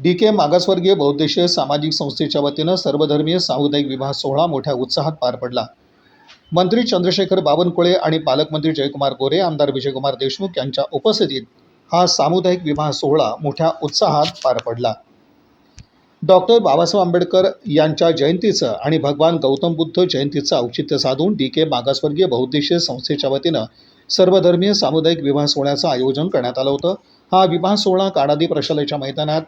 DK मागासवर्गीय बहुउद्देशीय सामाजिक संस्थेच्या वतीनं सर्वधर्मीय सामुदायिक विवाह सोहळा मोठ्या उत्साहात पार पडला। मंत्री चंद्रशेखर बावनकुळे आणि पालकमंत्री जयकुमार गोरे, आमदार विजयकुमार देशमुख यांच्या उपस्थितीत हा सामुदायिक विवाह सोहळा मोठ्या उत्साहात पार पडला। डॉक्टर बाबासाहेब आंबेडकर यांच्या जयंतीचं आणि भगवान गौतम बुद्ध जयंतीचं औचित्य साधून DK मागासवर्गीय बहुउद्देशीय संस्थेच्या वतीनं सर्वधर्मीय सामुदायिक विवाह सोहळ्याचं आयोजन करण्यात आलं होतं। हा विवाह सोहळा काडादी प्रशालेच्या मैदानात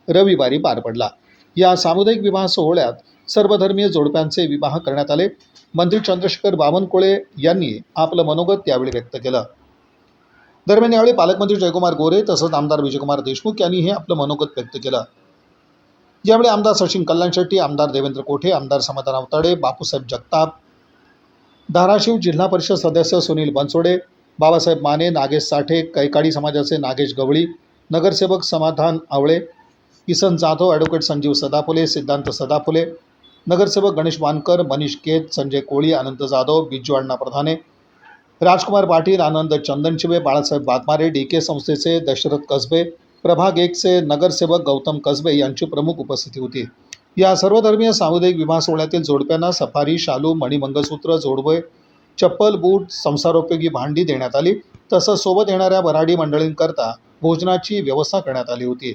रविवारी पार पडला। या सामुदायिक विवाह सोहळ्यात सर्वधर्मीय जोडप्यांचे विवाह करण्यात आले। मंत्री चंद्रशेखर बावनकुळे यांनी आपलं मनोगत यावेळी व्यक्त केलं। दरम्यान यावेळी पालकमंत्री जयकुमार गोरे तसंच आमदार विजयकुमार देशमुख यांनीही आपलं मनोगत व्यक्त केलं। यावेळी आमदार सचिन कल्याण शेट्टी, आमदार देवेंद्र कोठे, आमदार समाधान अवताडे, बापूसाहेब जगताप, धाराशिव जिल्हा परिषद सदस्य सुनील बनसोडे, बाबासाहेब माने, नागेश साठे, कैकाडी समाजाचे नागेश गवळी, नगरसेवक समाधान आवळे, किसन जाधव, ॲडव्होकेट संजीव सदाफुले, सिद्धांत सदाफुले, नगरसेवक गणेश वानकर, मनीष केत, संजय कोळी, आनंद जाधव, बिज्जू अण्णा प्रधाने, राजकुमार पाटील, आनंद चंदनशिवे, बाळासाहेब बातमारे, DK संस्थेचे दशरथ कसबे, प्रभाग 1चे नगरसेवक गौतम कसबे यांची प्रमुख उपस्थिती होती। या सर्वधर्मीय सामुदायिक विवाह सोहळ्यातील जोडप्यांना सफारी, शालू, मणिमंगळसूत्र, जोडवे, चप्पल, बूट, संसारोपयोगी भांडी देण्यात आली। तसंच सोबत येणाऱ्या वऱ्हाडी मंडळींकरता भोजनाची व्यवस्था करण्यात आली होती।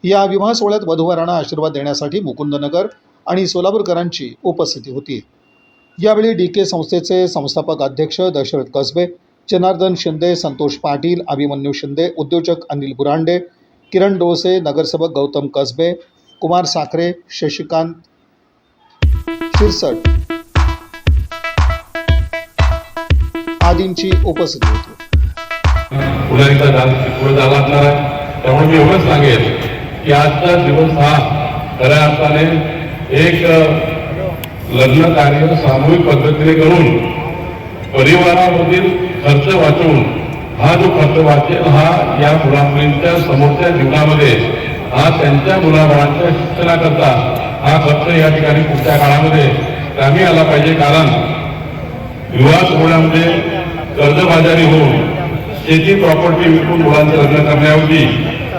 या विवाह सोहळ्यात वधूवरांना आशीर्वाद देण्यासाठी मुकुंदनगर आणि सोलापूरकरांची उपस्थिती होती। यावेळी DK संस्थेचे संस्थापक अध्यक्ष दशरथ कसबे, जनार्दन शिंदे, संतोष पाटील, अभिमन्यू शिंदे, उद्योजक अनिल बुरांडे, किरण डोसे, नगरसेवक गौतम कसबे, कुमार साखरे, शशिकांत शिरसट आदींची उपस्थिती होती। त्यामुळे मी एवढंच सांगेल की आजचा दिवस हा खऱ्या अर्थाने एक लग्न कार्य सामूहिक पद्धतीने करून परिवारामधील खर्च वाचवून हा जो खर्च वाचेल हा या मुलामुलींच्या समोरच्या जीवनामध्ये हा त्यांच्या मुलाबाळांच्या शिक्षणाकरता हा खर्च या ठिकाणी पुढच्या काळामध्ये कामी आला पाहिजे। कारण विवाह सोहळ्यामध्ये कर्जबाजारी होऊन शेती प्रॉपर्टी विकून मुलांचे लग्न करण्याऐवजी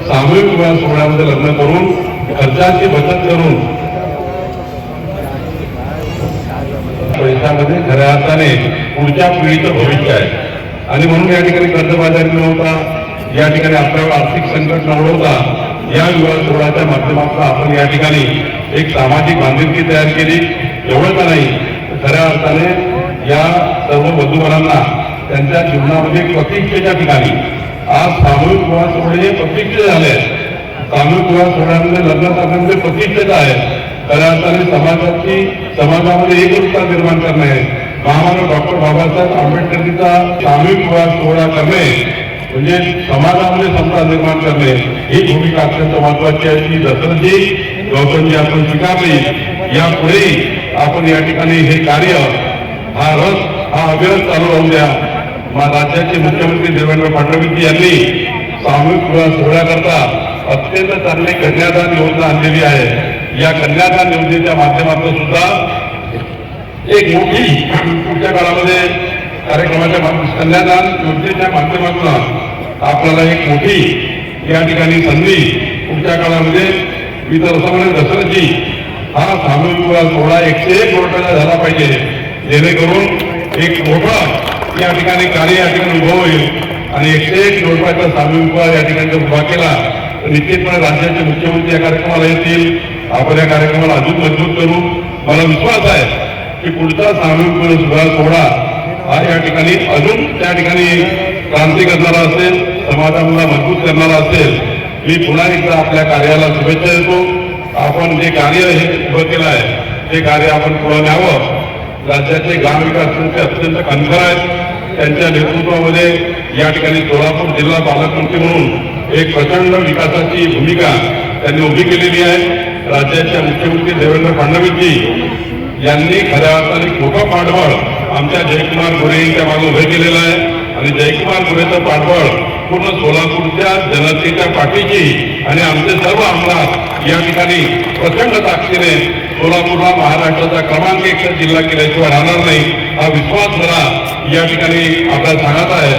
सामूहिक विवाह सोहळ्यामध्ये लग्न करून खर्चाची बचत करून पैशामध्ये खऱ्या अर्थाने पुढच्या पिढीचं भविष्य आहे। आणि म्हणून या ठिकाणी कर्जबाजारी न होता, या ठिकाणी आपल्यावर आर्थिक संकट न होता या विवाह सोहळ्याच्या माध्यमातून आपण या ठिकाणी एक सामाजिक बांधिलकी तयार केली। एवढंच नाही, खऱ्या अर्थाने या सर्व वधूवरांना त्यांच्या जीवनामध्ये प्रतीक्षेच्या ठिकाणी आज सामूहिक विवाह सोहळे हे प्रतीक्षे झाले आहेत। सामूहिक विवाह सोहळ्यामध्ये लग्न करण्यामध्ये प्रतीक्षेच आहे। खऱ्या अर्थाने समाजामध्ये एकरूपता निर्माण करणे, महामानव डॉक्टर बाबासाहेब आंबेडकरांचा सामूहिक विवाह सोहळा करणे म्हणजे समाजामध्ये समता निर्माण करणे ही भूमिका अत्यंत महत्वाची आहे। ती दशरथजी गौतमजी आपण स्वीकारली। यापुढेही आपण या ठिकाणी हे कार्य हा अविरत चालू राहू द्या। राज्याचे मुख्यमंत्री देवेंद्र फडणवीस यांनी सामूहिक विवाह सोहळ्याकरता अत्यंत चांगली कन्यादान योजना आणलेली आहे। या कन्यादान योजनेच्या माध्यमातून सुद्धा एक मोठी पुढच्या काळामध्ये कन्यादान योजनेच्या माध्यमातून आपल्याला एक मोठी या ठिकाणी संधी पुढच्या काळामध्ये मी तर असं म्हणेन दशरथजी हा सामूहिक विवाह सोहळा 101 जोडप्याचा झाला पाहिजे, जेणेकरून एक मोठा या ठिकाणी कार्य या ठिकाणी उभं होईल आणि 101 जोडप्याचा सामूहिक विवाह या ठिकाणी जर उभा केला तर निश्चितपणे राज्याचे मुख्यमंत्री या कार्यक्रमाला येतील। आपण या कार्यक्रमाला अजून मजबूत करू। मला विश्वास आहे की पुढचा सामूहिक विवाह सोहळा हा या ठिकाणी अजून त्या ठिकाणी क्रांती करणारा असेल, समाजाला मजबूत करणारा असेल। मी पुन्हा एकदा आपल्या कार्याला शुभेच्छा देतो। आपण जे कार्य हे उभं केलं आहे ते कार्य आपण पुढे न्यावं। राज्याचे ग्रामविकास मंत्री अत्यंत कणखर आहेत। त्यांच्या नेतृत्वामध्ये या ठिकाणी सोलापूर जिल्हा पालकमंत्री म्हणून एक प्रचंड विकासाची भूमिका त्यांनी उभी केलेली आहे। राज्याचे मुख्यमंत्री देवेंद्र फडणवीसजी यांनी खऱ्या अर्थाने मोठं पाठबळ आमच्या जयकुमार गोरे यांच्या मागे उभे केलेलं आहे आणि जयकुमार गोरेचं पाठबळ पूर्ण सोलापूरच्या जनतेच्या पाठीची आणि आमचे सर्व आमदार या ठिकाणी प्रचंड ताकदीने सोलापूरला महाराष्ट्राचा क्रमांक 1 जिल्हा केल्याशिवाय राहणार नाही हा विश्वास मला या ठिकाणी आपल्याला सांगत आहे।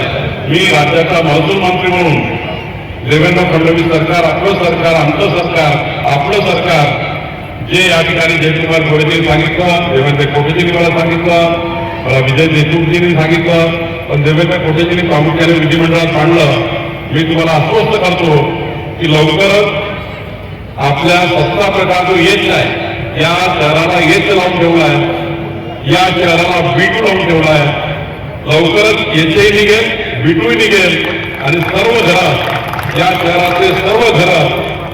मी राज्याचा महसूल मंत्री म्हणून देवेंद्र फडणवीस सरकार, आपलं सरकार, आमचं सरकार, आपलं सरकार, जे या ठिकाणी जयकुमार गोरेजींनी सांगितलं, देवेंद्र कोटेजींनी मला सांगितलं, मला विजय देशमुखजींनी सांगितलं, पण देवेंद्र कोटेजींनी प्रामुख्याने विधिमंडळात मांडलं. मी तुम्हाला आश्वस्त करतो की लवकरच आपल्या सत्ता प्रकार जो येत आहे, या शहराला येच लावून ठेवला आहे, या शहराला बीटू लावून ठेवला आहे. लवकरच येथेही निघेल, बीटूही निघेल आणि सर्व घरं, या शहरातले सर्व घरं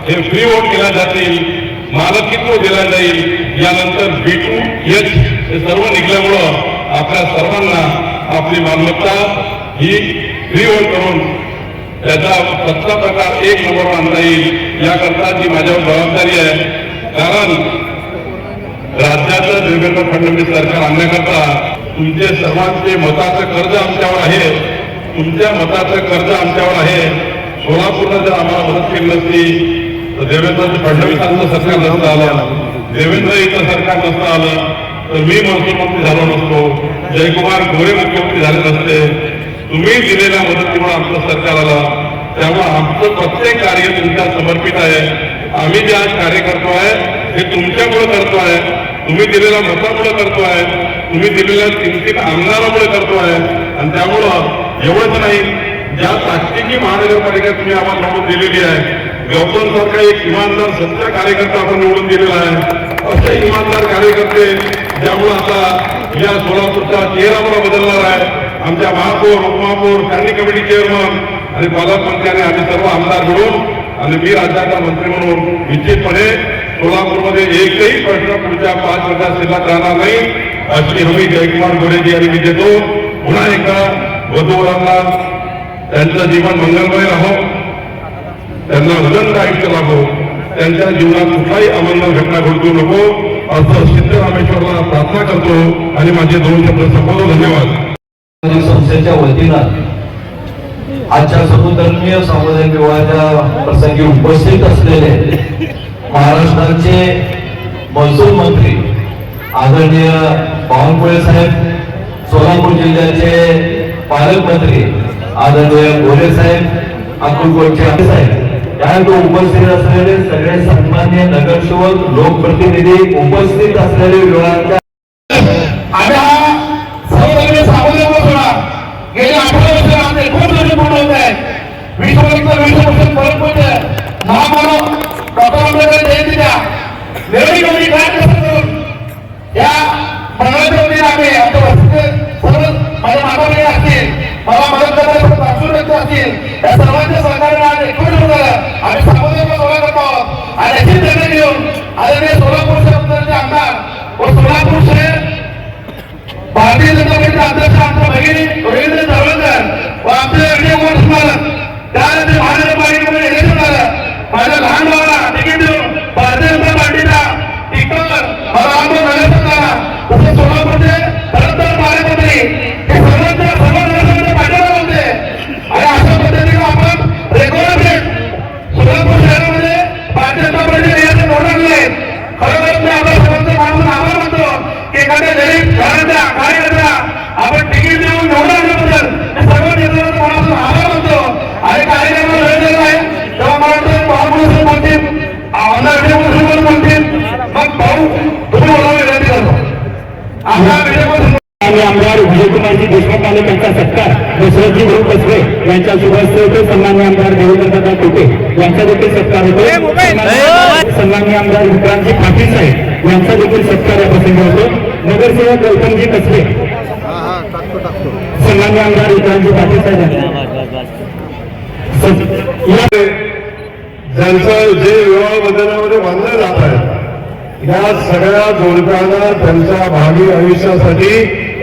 हे फ्री वोट केल्या जातील, मालकीत्व दिला जाईल. यानंतर बीटू एच हे सर्व निघल्यामुळं आपल्या सर्वांना आपली मालमत्ता ही फ्री वोट करून त्याचा सत्ता प्रकार एक नंबरवर आणता येईल, याकरता जी माझ्यावर जबाबदारी आहे. कारण राज्याचं देवेंद्र फडणवीस सरकार आणण्याकरता तुमचे सर्वांचे मताचं कर्ज आमच्यावर आहे, तुमच्या मताचं कर्ज आमच्यावर आहे. सोलापूरला जर आम्हाला मदत केली नसती तर देवेंद्र फडणवीसांचं सरकार नसतं आलं, देवेंद्र इथं सरकार नसतं आलं तर मी महसूल मंत्री झालो नसतो, जयकुमार गोरे मुख्यमंत्री झाले नसते. तुम्ही दिलेल्या मदतीमुळे आमचं सरकार आलं. त्यामुळे आमचं प्रत्येक कार्य तुमच्या समर्पित आहे. आम्ही जे आज कार्य करतो आहे हे तुमच्यामुळे करतो आहे, तुम्ही दिलेल्या मतामुळे करतो आहे, तुम्ही दिलेल्या 3-3 आमदारामुळे करतो आहे. आणि त्यामुळं एवढंच नाही, ज्या ताकदीची महानगरपालिका तुम्ही आम्हाला निवडून दिलेली आहे, गौतम सारखा एक इमानदार सच्चा कार्यकर्ता आपण निवडून दिलेला आहे. असे इमानदार कार्यकर्ते ज्यामुळे आता या सोलापूरचा चेहरा मला बदलणार आहे. आमच्या महापौर, उपमहापौर, स्टँडिंग कमिटी चेअरमन आणि पालकमंत्र्यांनी आम्ही सर्व आमदार मिळून आणि मी राज्याचा मंत्री म्हणून निश्चितपणे सोलापूरमध्ये एकही प्रश्न पुढच्या 5 वर्षात शिल्लक राहणार नाही अशी हमी जयकुमार गोरेजी यांनी मी देतो. पुन्हा एकदा वधूवरांना त्यांचं जीवन मंगलमय राहो, त्यांना उदंड आयुष्य लाभो, त्यांच्या जीवनात कुठलाही अमंगल घटना घडू नको असं सिद्धरामेश्वरला प्रार्थना करतो आणि माझे 2 शब्द संपवतो. धन्यवाद. संस्थेच्या वतीनं आजच्या सर्वधर्मीय सामुदायिक विवाहाच्या प्रसंगी उपस्थित असलेले महाराष्ट्राचे महसूल मंत्री आदरणीय बावनकुळे साहेब, सोलापूर जिल्ह्याचे पालकमंत्री आदरणीय गोरे साहेब, अक्कलकोटचे साहेब, यात उपस्थित असलेले सगळे सन्मान्य नगरसेवक, लोकप्रतिनिधी, उपस्थित असलेले विभागाच्या गेल्या 18 वर्ष आमचे खूप वर्ष पूर्ण होत आहे. 20 वर्ष परत होते. महामानव डॉक्टर आंबेडकर जयंतीच्या वेळी कमी काय कसं करून या मंगळाच्या वतीने आम्ही आमच्या वस्तीचे सर्व माझ्या माताबहिणी असतील, मला मदत करणारे सासू व्यक्ती असतील, या सर्वांच्या सहकार्याने आज एकवट होत झालं. आम्ही सामुदायिक सोहळा करतो आहोत आणि याची निर्णय घेऊन आदरणीय सोलापूरचे आमदार व सोलापूर शहर भारतीय जनता पार्टीचे अध्यक्ष आमच्या भगिनी रवींद्र सावरकर व आमचे अनेक मालक त्यानंतर महानगरपालिकेमध्ये इलेक्शन झालं. माझ्या लहान भावाला तिकीट देऊन भारतीय जनता पार्टीला तिकीटवर मला आमदार नगरसेवक झाला. तसे सोलापूरचे खरंतर पालकमंत्री हे सर्वांच्या सर्व नगरसेवकांच्या पाठीला होते आणि अशा पद्धतीने आपण रेग्युलर सोलापूर शहरामध्ये भारतीय जनता पार्टीने याचे धोरण आणले. खरोखर मी आपल्या सर्वांचे माणूस आभार मानतो की एखाद्या गरीब घराच्या कार्यकर्त्याला आपण तिकीट देऊन निवडून आणल्याबद्दल मी सर्व नेत्यांचा मनापासून आभार मानतो. आणि कार्यक्रमाला वेळ दिला आहे तेव्हा मला वाटतं महापुरुष म्हणतील, आमदार विजय म्हणतील, मग भाऊ तुम्ही बोलावे विनंती करतो. आमदार विजयकुमारजी देशमुख पालक यांचा सत्कार दशरथजी भाऊ कसबे यांच्या शुभहस्ते होते. सन्मान्य आमदार देवेंद्रदादा कोटे यांचा देखील सत्कार होतो. सन्मान्य आमदार विक्रांतजी पाटील साहेब यांचा देखील सत्कार या प्रसंगी होतो. नगरसेवक गौतमजी कसबे, सन्मान्य आमदार विक्रांतजी पाटील साहेब ज्यांचं जे विवाह बंधनामध्ये बांधलं जात आहे या सगळ्या जोडप्यांना त्यांच्या भावी आयुष्यासाठी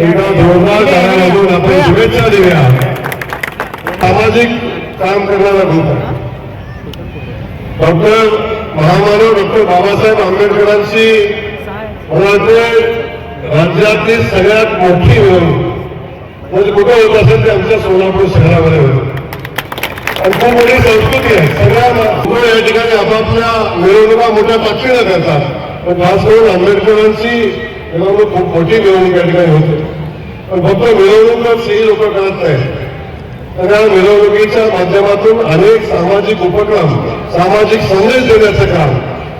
एका जोरदार टाळ्यामधून आपण शुभेच्छा देऊया. सामाजिक काम करणारा ग्रुप आहे. डॉक्टर महामानव डॉक्टर बाबासाहेब आंबेडकरांची मला वाटते राज्यातली सगळ्यात मोठी मिरवणूक म्हणजे कुठं होत असेल ते आमच्या सोलापूर शहरामध्ये होतं. आणि खूप मोठी संस्कृती आहे. सगळ्या या ठिकाणी आपापल्या मिरवणुका मोठ्या पातळीला करतात, पण खास करून आंबेडकरांची मिरवणूक खूप मोठी मिरवणूक या ठिकाणी होते. पण फक्त मिरवणूकच ही लोक करत नाही, तर या मिरवणुकीच्या माध्यमातून अनेक सामाजिक उपक्रम, सामाजिक संदेश देण्याचं काम,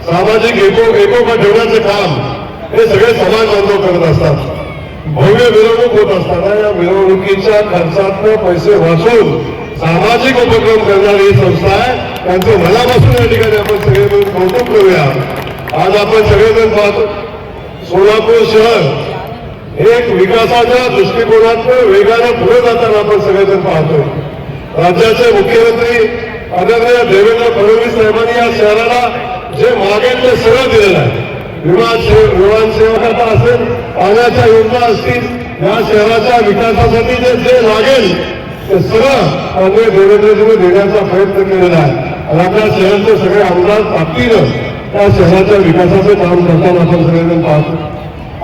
सामाजिक एकोपा ठेवण्याचं काम हे सगळे समाज बांधव करत असतात. भव्य मिरवणूक होत असताना या मिरवणुकीच्या खर्चातनं पैसे वाचून सामाजिक उपक्रम करणारी ही संस्था आहे. त्यांचं मनापासून या ठिकाणी आपण सगळे मिळून कौतुक करूया. आज आपण सगळेजण पाहतो सोलापूर शहर एक विकासाच्या दृष्टिकोनातून वेगाने पुढे जाताना आपण सगळेजण पाहतोय. राज्याचे मुख्यमंत्री आदरणीय देवेंद्र फडणवीस साहेबांनी या शहराला जे मागेल ते सगळं दिलेलं आहे. विमान सेवा असेल, पाण्याच्या योजना असतील, या शहराच्या विकासासाठी जे लागेल ते सगळं माननीय देवेंद्रजीने देण्याचा प्रयत्न केलेला आहे. आणि आपल्या शहराचे सगळे आमदार ताकदीनं त्या शहराच्या विकासाचे काम करताना आपण सगळेजण पाहतो.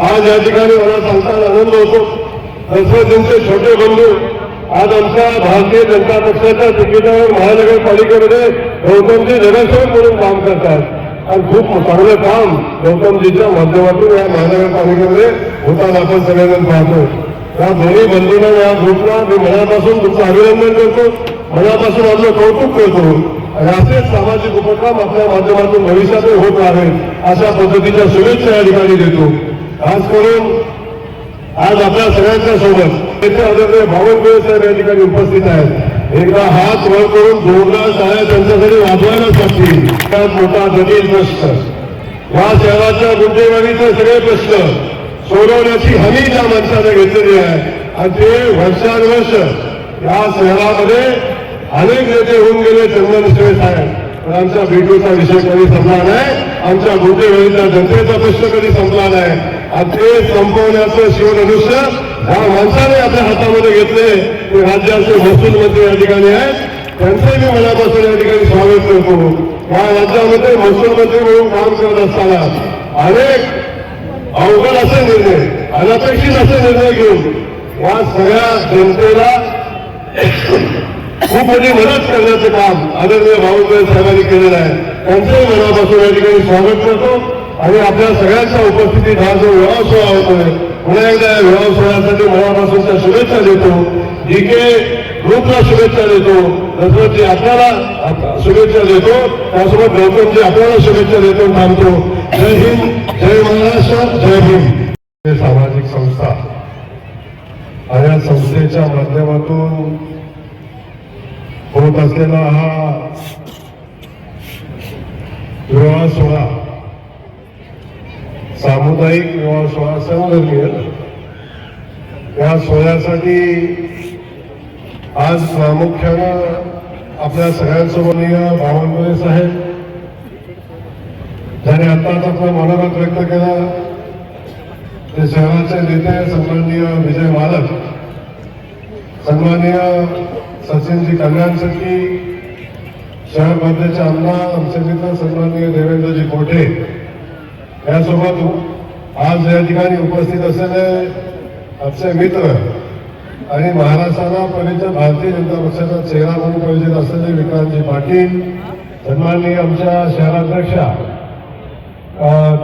आज या ठिकाणी मला सांगताना आनंद होतो, दशरथजींचे छोटे बंधू आज आमच्या भारतीय जनता पक्षाच्या तिकिटावर महानगरपालिकेमध्ये गौतमजी नगरसेवक म्हणून काम करतात. आणि खूप चांगलं काम गौतमजीच्या माध्यमातून या महानगरपालिकेमध्ये होताना आपण सगळेजण पाहतो. या दोन्ही बंधूंना, या ग्रुपला मी मनापासून तुमचं अभिनंदन करतो, मनापासून आपलं कौतुक करतो. आणि असेच सामाजिक उपक्रम आपल्या माध्यमातून भविष्यातही होत राहील अशा पद्धतीच्या शुभेच्छा या ठिकाणी देतो. खास करून आज आपल्या सगळ्यांच्या सोबत येथे आदरणीय बावनकुळे साहेब या ठिकाणी उपस्थित आहेत. एकदा हात वर करून जोरदार टाळ्या त्यांच्यासाठी वाजवायलाच लागतील. त्यात मोठा जटिल प्रश्न, या शहराच्या गुंठेवारीचे सगळे प्रश्न सोडवण्याची हमी ज्या माणसाने घेतलेली आहे आणि ते वर्षानुवर्ष या शहरामध्ये अनेक नेते होऊन गेले. चंदनशिवे साहेब, पण आमच्या बीटूचा विषय कधी संपला नाही, आमच्या गुंठेवारीच्या जनतेचा प्रश्न कधी संपला नाही. आणि ते संपवण्याचं शिवधनुष्य ज्या माणसाने आपल्या हातामध्ये घेतले ते राज्याचे महसूल मंत्री या ठिकाणी आहेत. त्यांचे मी मनापासून या ठिकाणी स्वागत करतो. या राज्यामध्ये महसूल मंत्री म्हणून काम करत असताना अनेक अवघड असे निर्णय, अनपेक्षित असे निर्णय घेऊन या सगळ्या जनतेला खूप मोठी मदत करण्याचं काम आदरणीय बावनकुळे साहेबांनी केलेलं आहे. त्यांचंही मनापासून या ठिकाणी स्वागत करतो. आणि आपल्या सगळ्यांच्या उपस्थितीत हा जो विवाह सोहळा होतोय, पुन्हा एकदा या विवाह सोहळ्यासाठी मनापासूनच्या शुभेच्छा देतो. DK ग्रुपला शुभेच्छा देतो, दशरथजी आपल्याला शुभेच्छा देतो, त्यासोबत गौतमजी आपल्याला शुभेच्छा देतो. थांबतो. जय हिंद, जय महाराष्ट्र, जय भीम. सामाजिक संस्था आणि या संस्थेच्या माध्यमातून होत असलेला हा विवाह सोहळा, सामुदायिक विवाह सोहळा सर्वधर्मीय, या सोहळ्यासाठी आज प्रामुख्यानं आपल्या सगळ्यांसोबत बावनकुळे साहेब ज्याने आत्ताच आपलं मनोगत व्यक्त केलं, ते शहराचे नेते सन्माननीय विजय मालक, सन्माननीय सचिनजी कल्याण शेट्टी, शहर मध्येचे आमदार आमचे मित्र सन्माननीय देवेंद्रजी कोठे, यासोबत आज या ठिकाणी उपस्थित असलेले आमचे मित्र आणि महाराष्ट्राला परिचित भारतीय जनता पक्षाचा चेहरा म्हणून परिचित असलेले विक्रांतजी पाटील, सन्माननीय आमच्या शहराध्यक्षा,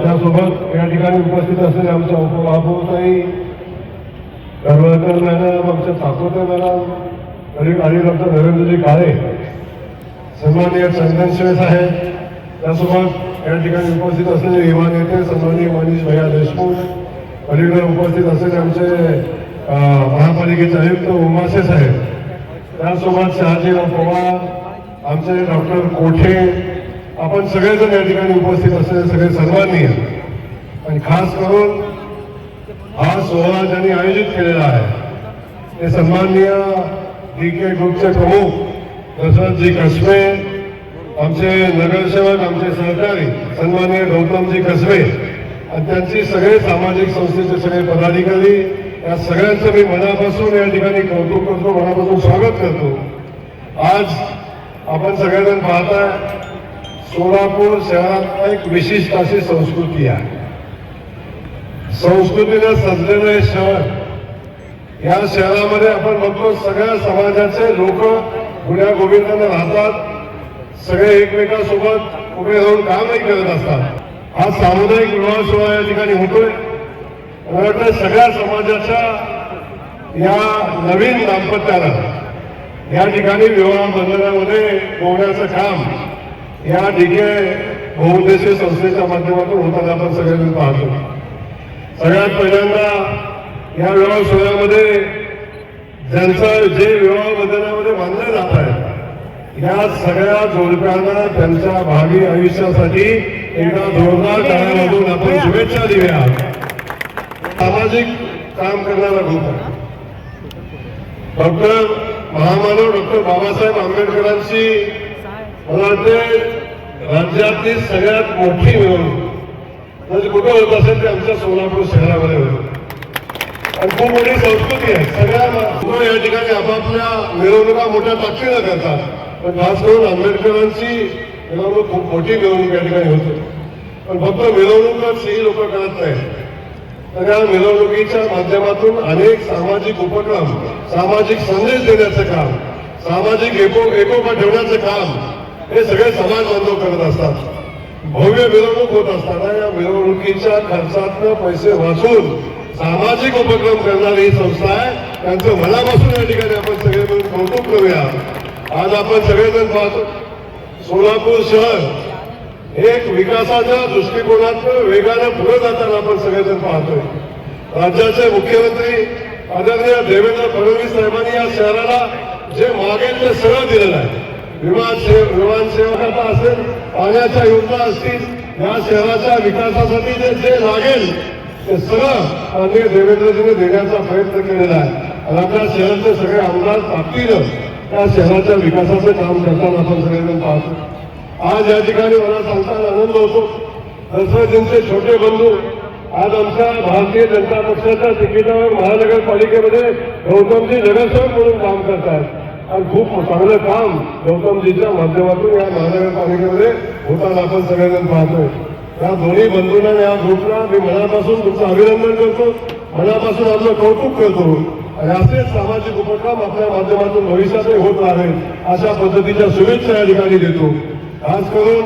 त्यासोबत या ठिकाणी उपस्थित असलेले आमच्या उपमहापौरताई करवळकर मॅडम, आमच्या ठाकूरकर मॅडम आणि डॉक्टर नरेंद्रजी काळे, सन्माननीय चंदनशिवे साहेब, त्यासोबत या ठिकाणी उपस्थित असलेले युवा नेते सन्माननीय मनीष भैया देशमुख, पलीकडे उपस्थित असलेले आमचे महापालिकेचे आयुक्त उमासे साहेब, त्यासोबत शहाजीराव पवार, आमचे डॉक्टर कोठे, आपण सगळेजण या ठिकाणी उपस्थित असलेले सगळे सन्माननीय. आणि खास करून हा सोहळा ज्यांनी आयोजित केलेला आहे ते सन्माननीय DK ग्रुपचे प्रमुख दशरथजी कसबे, आमचे नगरसेवक, आमचे सहकारी सन्माननीय गौतमजी कसबे आणि त्यांची सगळे सामाजिक संस्थेचे सगळे पदाधिकारी, या सगळ्यांचं मी मनापासून या ठिकाणी कौतुक करतो, मनापासून स्वागत करतो. आज आपण सगळेजण पाहताय सोलापूर शहरात एक विशिष्ट अशी संस्कृती आहे. संस्कृतीने सजलेलं हे शहर, या शहरामध्ये आपण बघतो सगळ्या समाजाचे लोक गुण्या गोविंदाने राहतात, सगळे एकमेकांसोबत उभे राहून कामही करत असतात. हा सामुदायिक विवाह सोहळा या ठिकाणी होतोय. मला वाटतं सगळ्या समाजाच्या या नवीन दाम्पत्याला या ठिकाणी विवाह बंधनामध्ये होण्याचं काम या डीके बहुउद्देशीय संस्थेच्या माध्यमातून होताना आपण सगळेजण पाहतो. सगळ्यात पहिल्यांदा या विवाह सोहळ्यामध्ये ज्यांचं जे विवाह बंधनामध्ये बांधले जात आहे या सगळ्या जोडप्यांना त्यांच्या भावी आयुष्यासाठी एकदा जोरदार टाळ्या वाजवून आपण शुभेच्छा देऊया. सामाजिक काम करणारा ग्रुप आहे. डॉक्टर महामानव डॉक्टर बाबासाहेब आंबेडकरांची मला वाटते राज्यातली सगळ्यात मोठी मिरवणूक म्हणजे कुठं होत असेल ते आमच्या सोलापूर शहरामध्ये होतं. आणि खूप मोठी संस्कृती आहे. सगळ्या लोक या ठिकाणी आपापल्या मिरवणुका मोठ्या ताकदीनं करतात. पण खास करून आंबेडकरांची मिरवणूक खूप मोठी मिरवणूक या ठिकाणी होते. पण फक्त मिरवणूकच ही लोक करत नाहीत. सगळ्या मिरवणुकीच्या माध्यमातून अनेक सामाजिक उपक्रम, सामाजिक संदेश देण्याचं काम, सामाजिक एकोपा ठेवण्याचं काम हे सगळे समाज बांधव करत असतात. भव्य मिरवणूक होत असताना या मिरवणुकीच्या खर्चातनं पैसे वाचून सामाजिक उपक्रम करणारी ही संस्था आहे. त्यांचं मनापासून या ठिकाणी आपण सगळे मिळून कौतुक करूया. आज आपण सगळेजण पाहतो सोलापूर शहर एक विकासाच्या दृष्टिकोनातून वेगानं पुढे जाताना आपण सगळेजण पाहतोय. राज्याचे मुख्यमंत्री आदरणीय देवेंद्र फडणवीस साहेबांनी या शहराला जे मागेल ते सगळं दिलेलं आहे. विमान सेवा असेल, पाण्याच्या योजना असतील, या शहराच्या विकासासाठी जे लागेल ते सगळं आदरणीय देवेंद्रजीने देण्याचा प्रयत्न केलेला आहे. आणि आपल्या शहराचे सगळे आमदार ताकदीनं त्या शहराच्या विकासाचं काम करताना आपण सगळेजण पाहतो. आज या ठिकाणी मला सांगताना आनंद होतो. दसरथजींचे छोटे बंधू आज आमच्या भारतीय जनता पक्षाच्या तिकिटावर महानगरपालिकेमध्ये गौतमजी नगरसेवक म्हणून काम करतात. आणि खूप चांगलं काम गौतमजीच्या माध्यमातून या महानगरपालिकेमध्ये होताना आपण सगळेजण पाहतोय. या दोन्ही बंधूंना या ग्रुपला मी मनापासून तुमचं अभिनंदन करतो, मनापासून आपलं कौतुक करतो. आणि असेच सामाजिक उपक्रम आपल्या माध्यमातून भविष्यातही होत राहील अशा पद्धतीच्या शुभेच्छा या ठिकाणी देतो. खास करून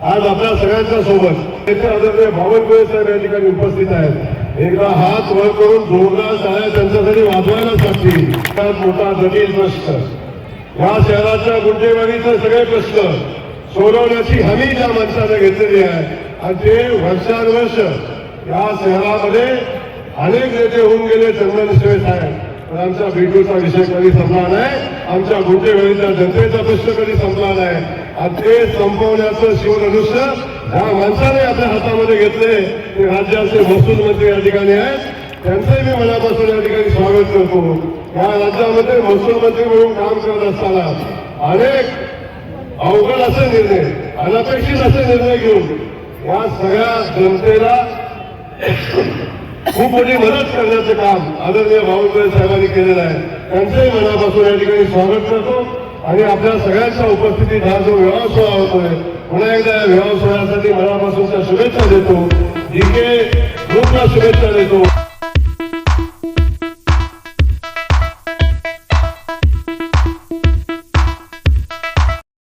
आज आपल्या सगळ्यांच्या सोबत येथे आदरणीय बावनकुळे साहेब या ठिकाणी उपस्थित आहेत. एकदा हात वर करून जोरदार टाळ्या त्यांच्यासाठी वाजवायलाच लागतील. त्यात मोठा जटिल प्रश्न या शहराच्या गुंठेवारीचे सगळे प्रश्न सोडवण्याची हमी ज्या माणसाने घेतलेली आहे आणि ते वर्षानुवर्ष या शहरामध्ये अनेक नेते होऊन गेले. चंदनशिवे साहेब, पण आमच्या बिटूचा विषय कधी संपला नाही. आमच्या गुंठेवारीच्या जनतेचा प्रश्न कधी संपला नाही. आणि ते संपवण्याचं शिवधनुष्य ज्या माणसाने आपल्या हातामध्ये घेतले ते राज्याचे महसूल मंत्री या ठिकाणी आहेत. त्यांचंही मी मनापासून या ठिकाणी स्वागत करतो. या राज्यामध्ये महसूल मंत्री म्हणून काम करत असताना अनेक अवघड असे निर्णय, अनपेक्षित असे निर्णय घेऊन या सगळ्या जनतेला खूप मोठी मदत करण्याचं काम आदरणीय बावनकुळे साहेबांनी केलेलं आहे. त्यांचंही मनापासून या ठिकाणी स्वागत करतो. आणि आपल्या सगळ्यांच्या उपस्थितीत हा जो विवाह सोहळा होतोय पुन्हा एकदा या विवाह सोहळ्यासाठी मनापासूनच्या शुभेच्छा देतो. डीके ग्रुपला शुभेच्छा देतो.